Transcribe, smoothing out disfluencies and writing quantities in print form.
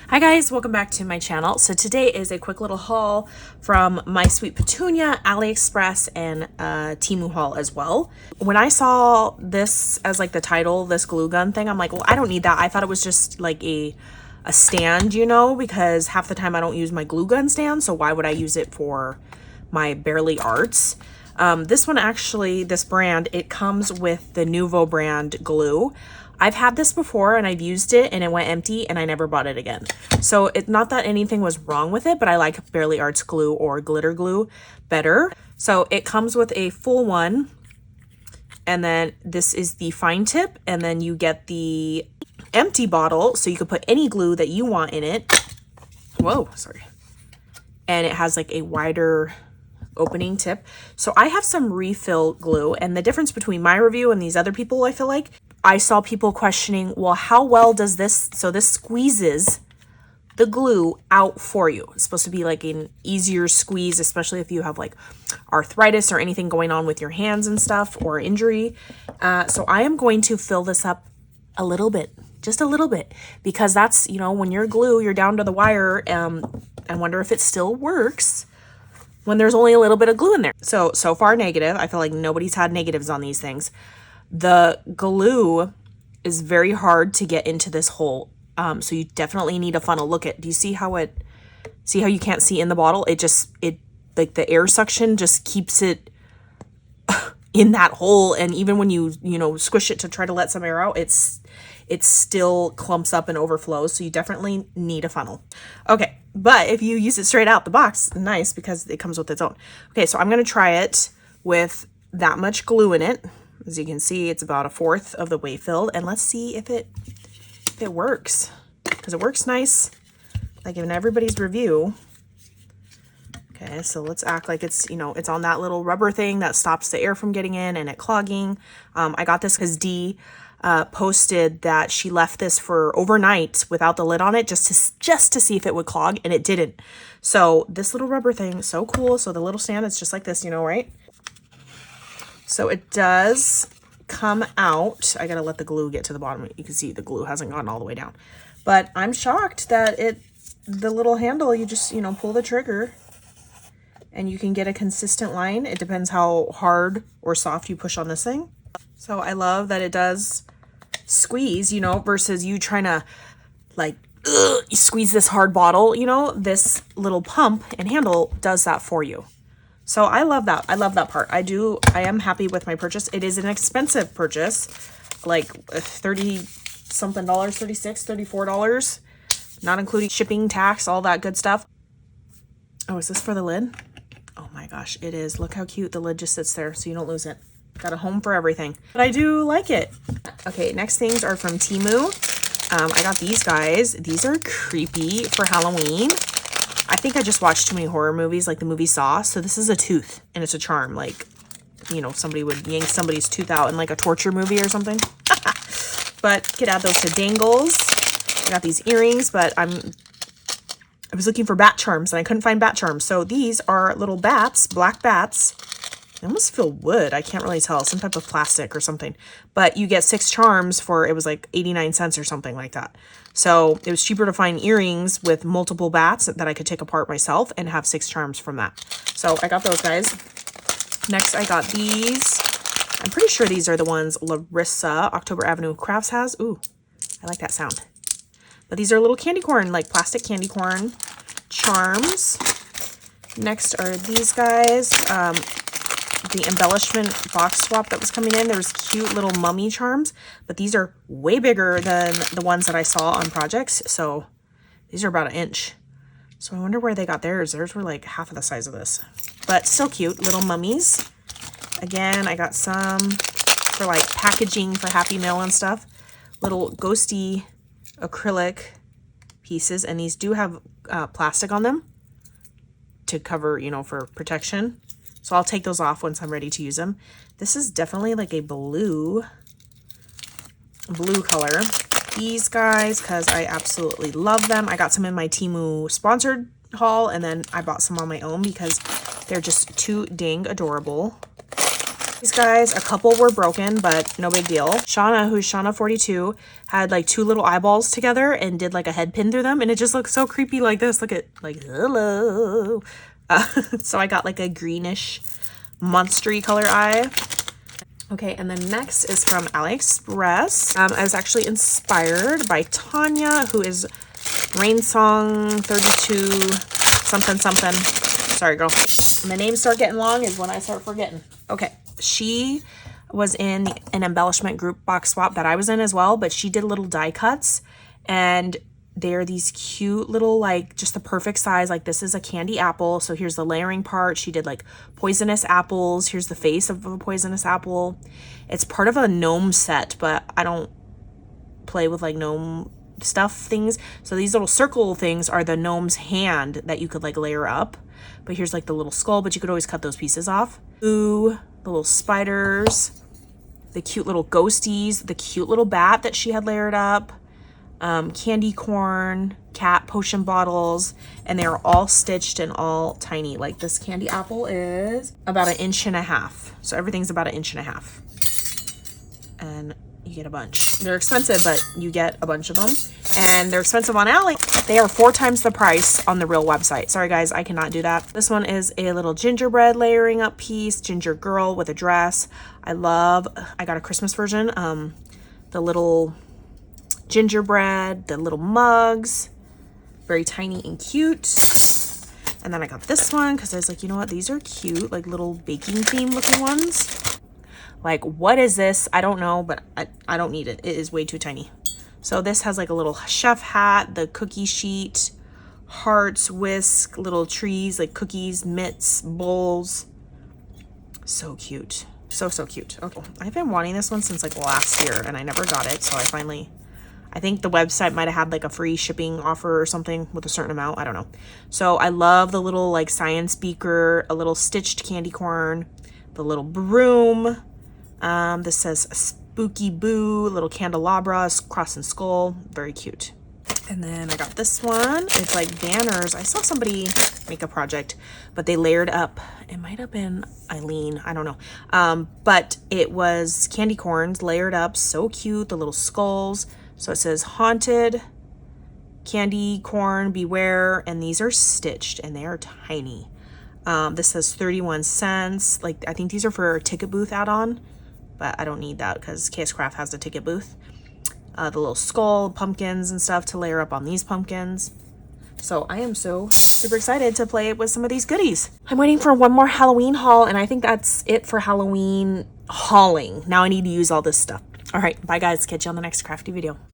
Hi guys, welcome back to my channel. So today is a quick little haul from My Sweet Petunia, AliExpress, and Temu haul as well. When I saw this as like the title, this glue gun thing, I'm like, well, I don't need that. I thought it was just like a stand, you know, because half the time I don't use my glue gun stand, so why would I use it for my Barely Arts? This one actually, this brand, it comes with the Nuvo brand glue. I've had this before and I've used it and it went empty and I never bought it again. So it's not that anything was wrong with it, but I like Barely Arts glue or glitter glue better. So it comes with a full one, and then this is the fine tip, and then you get the empty bottle so you can put any glue that you want in it. Whoa, sorry. And it has like a wider opening tip. So I have some refill glue, and the difference between my review and these other people, I feel like, I saw people questioning, well, how well does this, so this squeezes the glue out for you. It's supposed to be like an easier squeeze, especially if you have like arthritis or anything going on with your hands and stuff, or injury. So I am going to fill this up a little bit, just a little bit, because that's, you know, when you're glue, you're down to the wire. I wonder if it still works when there's only a little bit of glue in there. So far negative. I feel like nobody's had negatives on these things. The glue is very hard to get into this hole. So you definitely need a funnel. Look at, do you see how you can't see in the bottle? It like the air suction just keeps it in that hole. And even when you squish it to try to let some air out, it still clumps up and overflows. So you definitely need a funnel. Okay. But if you use it straight out the box, nice, because it comes with its own. Okay. So I'm going to try it with that much glue in it. As you can see, it's about 1/4 of the way filled, and let's see if it works, because it works nice, like in everybody's review. Okay, so let's act like it's, it's on that little rubber thing that stops the air from getting in and it clogging. I got this because Dee posted that she left this for overnight without the lid on it, just to see if it would clog, and it didn't. So this little rubber thing is so cool. So the little stand is just like this, right? So it does come out. I gotta let the glue get to the bottom. You can see the glue hasn't gone all the way down. But I'm shocked that the little handle, you just, pull the trigger and you can get a consistent line. It depends how hard or soft you push on this thing. So I love that it does squeeze, versus you trying to like squeeze this hard bottle, this little pump and handle does that for you. So I love that. I love that part. I am happy with my purchase. It is an expensive purchase, like $30 something, $36, $34, not including shipping, tax, all that good stuff. Oh, is this for the lid? Oh my gosh, it is. Look how cute the lid just sits there so you don't lose it. Got a home for everything. But I do like it. Okay, next things are from Temu. I got these guys. These are creepy for Halloween. I think I just watched too many horror movies, like the movie Saw. So this is a tooth, and it's a charm. Like, somebody would yank somebody's tooth out in like a torture movie or something. But you could add those to dangles. I got these earrings, but I was looking for bat charms, and I couldn't find bat charms. So these are little bats, black bats. They almost feel wood. I can't really tell. Some type of plastic or something. But you get 6 charms for, it was like 89 cents or something like that. So it was cheaper to find earrings with multiple bats that I could take apart myself and have 6 charms from that. So I got those guys. Next, I got these. I'm pretty sure these are the ones Larissa, October Avenue Crafts has. Ooh, I like that sound. But these are little candy corn, like plastic candy corn charms. Next are these guys. The embellishment box swap that was coming in. There was cute little mummy charms, but these are way bigger than the ones that I saw on projects. So these are about 1 inch. So I wonder where they got theirs. Theirs were like half of the size of this, but still cute little mummies. Again, I got some for like packaging for Happy Meal and stuff. Little ghosty acrylic pieces, and these do have plastic on them to cover, for protection. So I'll take those off once I'm ready to use them. This is definitely like a blue color. These guys, because I absolutely love them. I got some in my Temu sponsored haul, and then I bought some on my own because they're just too dang adorable. These guys, a couple were broken, but no big deal. Shauna, who's Shauna42, had like 2 little eyeballs together and did like a head pin through them, and it just looks so creepy like this. Look at, like, hello. So I got like a greenish monstery color eye. Okay, and then next is from AliExpress. I was actually inspired by Tanya, who is Rain Song 32 something something. Sorry, girl. When the names start getting long is when I start forgetting. Okay, she was in an embellishment group box swap that I was in as well, but she did little die cuts, and they're these cute little, like, just the perfect size. Like, this is a candy apple, so here's the layering part. She did like poisonous apples. Here's the face of a poisonous apple. It's part of a gnome set, but I don't play with like gnome stuff things, so these little circle things are the gnome's hand that you could like layer up. But here's like the little skull, but you could always cut those pieces off. Ooh, the little spiders, the cute little ghosties, the cute little bat that she had layered up, candy corn, cat potion bottles, and they're all stitched and all tiny. Like, this candy apple is about 1.5 inches, so everything's about 1.5 inches, and you get a bunch. They're expensive, but you get a bunch of them, and they're expensive on Ali. They are 4 times the price on the real website. Sorry guys, I cannot do that. This one is a little gingerbread layering up piece, ginger girl with a dress. I got a Christmas version. The little gingerbread, the little mugs, very tiny and cute. And then I got this one because I was like, you know what, these are cute, like little baking theme looking ones. Like, what is this? I don't know, but I don't need it. It is way too tiny. So this has like a little chef hat, the cookie sheet, hearts, whisk, little trees, like cookies, mitts, bowls. So cute. So cute. Okay, I've been wanting this one since like last year and I never got it. So I think the website might have had like a free shipping offer or something with a certain amount. I don't know. So I love the little like science beaker, a little stitched candy corn, the little broom. This says Spooky Boo, little candelabra, cross and skull, very cute. And then I got this one. It's like banners. I saw somebody make a project, but they layered up. It might have been Eileen, I don't know. But it was candy corns layered up, so cute, the little skulls. So it says haunted, candy corn, beware, and these are stitched and they are tiny. This says 31 cents. Like, I think these are for a ticket booth add-on, but I don't need that because KS Craft has the ticket booth. The little skull, pumpkins and stuff to layer up on these pumpkins. So I am so super excited to play with some of these goodies. I'm waiting for one more Halloween haul, and I think that's it for Halloween hauling. Now I need to use all this stuff. All right, bye guys. Catch you on the next crafty video.